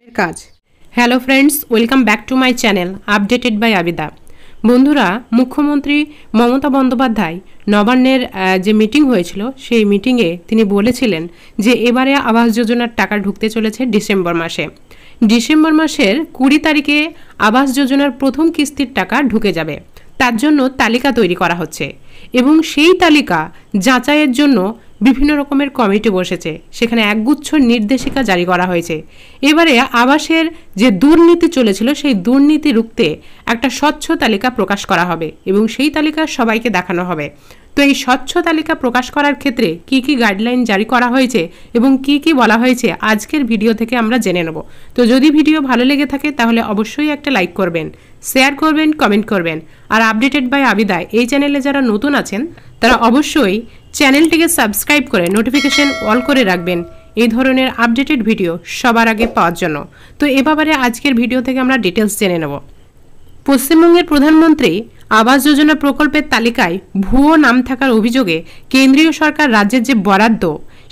কাজ। Hello friends, welcome back to my channel updated by Abida. বন্ধুরা, মুখ্যমন্ত্রী মমতা বন্দ্যোপাধ্যায় নবান্নের যে মিটিং হয়েছিল সেই মিটিংয়ে তিনি বলেছিলেন যে এবারে আবাস যোজনার টাকা ঢুকতে চলেছে ডিসেম্বর মাসে। ডিসেম্বর মাসের 20 তারিখে আবাস যোজনার প্রথম কিস্তির টাকা ঢুকে যাবে। তার জন্য তালিকা তৈরি করা হচ্ছে এবং সেই তালিকা যাচাইয়ের জন্য বিভিন্ন রকমের কমিটি বসেছে, সেখানে একগুচ্ছ নির্দেশিকা জারি করা হয়েছে। এবারে আবাসের যে দুর্নীতি চলেছিল সেই দুর্নীতি রুখতে একটা স্বচ্ছ তালিকা প্রকাশ করা হবে এবং সেই তালিকা সবাইকে দেখানো হবে। তো এই স্বচ্ছ তালিকা প্রকাশ করার ক্ষেত্রে কি কি গাইডলাইন জারি করা হয়েছে এবং কি কি বলা হয়েছে আজকের ভিডিও থেকে আমরা জেনে নেব। তো যদি ভিডিও ভালো লেগে থাকে তাহলে অবশ্যই একটা লাইক করবেন, শেয়ার করবেন, কমেন্ট করবেন। আর আপডেটেড বাই আবিদা এই চ্যানেলে যারা নতুন আছেন তারা অবশ্যই চ্যানেলটিকে সাবস্ক্রাইব করে নোটিফিকেশন অল করে রাখবেন এই ধরনের আপডেটেড ভিডিও সবার আগে পাওয়ার জন্য। তো এবারে আজকের ভিডিও থেকে আমরা ডিটেলস জেনে নেব। পশ্চিমবঙ্গের প্রধানমন্ত্রী আবাস যোজনা প্রকল্পের তালিকায় ভুয়ো নাম থাকার অভিযোগে কেন্দ্রীয় সরকার রাজ্যের যে বরাদ্দ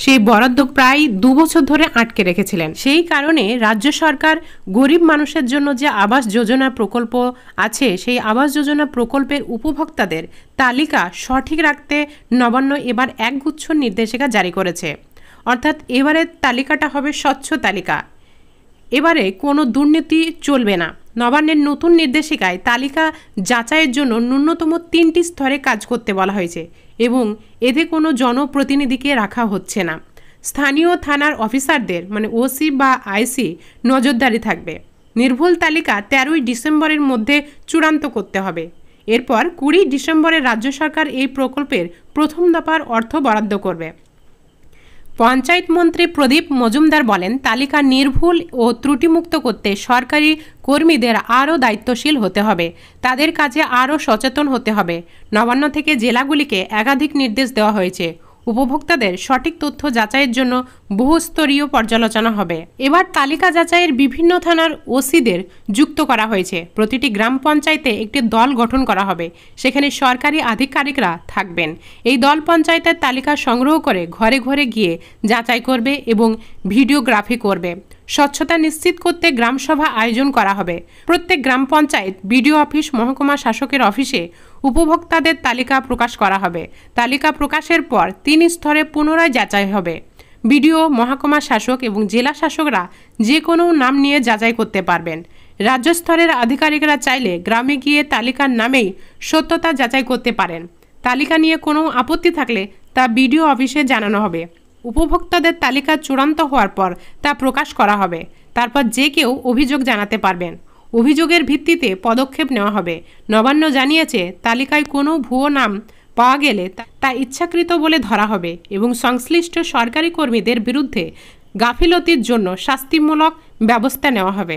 সেই বরাদ্দ প্রায় 2 বছর ধরে আটকে রেখেছিলেন। সেই কারণে রাজ্য সরকার গরিব মানুষের জন্য যে আবাস যোজনা প্রকল্প আছে সেই আবাস যোজনা প্রকল্পের উপভোক্তাদের তালিকা সঠিক রাখতে নবান্ন এবার একগুচ্ছ নির্দেশিকা জারি করেছে। অর্থাৎ এবারের তালিকাটা হবে স্বচ্ছ তালিকা, এবারে কোনো দুর্নীতি চলবে না। নবান্নের নতুন নির্দেশিকায় তালিকা যাচাইয়ের জন্য ন্যূনতম 3টি স্তরে কাজ করতে বলা হয়েছে এবং এতে কোনো জনপ্রতিনিধিকে রাখা হচ্ছে না। স্থানীয় থানার অফিসারদের মানে ওসি বা আইসি নজরদারি থাকবে। নির্ভুল তালিকা 13ই ডিসেম্বরের মধ্যে চূড়ান্ত করতে হবে। এরপর 20 ডিসেম্বরে রাজ্য সরকার এই প্রকল্পের প্রথম দফার অর্থ বরাদ্দ করবে। পঞ্চায়েত মন্ত্রী প্রদীপ মজুমদার বলেন, তালিকা নির্ভুল ও ত্রুটিমুক্ত করতে সরকারি কর্মীদের আরও দায়িত্বশীল হতে হবে, তাদের কাজে আরও সচেতন হতে হবে। নবান্ন থেকে জেলাগুলিকে একাধিক নির্দেশ দেওয়া হয়েছে। উপভোক্তাদের সঠিক তথ্য যাচাইয়ের জন্য বহুস্তরীয় পর্যালোচনা হবে। এবার তালিকা যাচাইয়ের বিভিন্ন থানার ওসিদের যুক্ত করা হয়েছে। প্রতিটি গ্রাম পঞ্চায়েতে একটি দল গঠন করা হবে, সেখানে সরকারি আধিকারিকরা থাকবেন। এই দল পঞ্চায়েতের তালিকা সংগ্রহ করে ঘরে ঘরে গিয়ে যাচাই করবে এবং ভিডিওগ্রাফি করবে। স্বচ্ছতা নিশ্চিত করতে গ্রামসভা আয়োজন করা হবে। প্রত্যেক গ্রাম পঞ্চায়েত, বিডিও অফিস, মহকুমা শাসকের অফিসে উপভোক্তাদের তালিকা প্রকাশ করা হবে। তালিকা প্রকাশের পর 3 স্তরে পুনরায় যাচাই হবে। বিডিও, মহকুমা শাসক এবং জেলা শাসকরা যে কোনো নাম নিয়ে যাচাই করতে পারবেন। রাজ্য স্তরের আধিকারিকরা চাইলে গ্রামে গিয়ে তালিকার নামেই সত্যতা যাচাই করতে পারেন। তালিকা নিয়ে কোনো আপত্তি থাকলে তা বিডিও অফিসে জানানো হবে। উপভোক্তাদের তালিকা চূড়ান্ত হওয়ার পর তা প্রকাশ করা হবে। তারপর যে কেউ অভিযোগ জানাতে পারবেন। অভিযোগের ভিত্তিতে পদক্ষেপ নেওয়া হবে। নবান্ন জানিয়েছে, তালিকায় কোনো ভুয়ো নাম পাওয়া গেলে তা ইচ্ছাকৃত বলে ধরা হবে এবং সংশ্লিষ্ট সরকারি কর্মীদের বিরুদ্ধে গাফিলতির জন্য শাস্তিমূলক ব্যবস্থা নেওয়া হবে।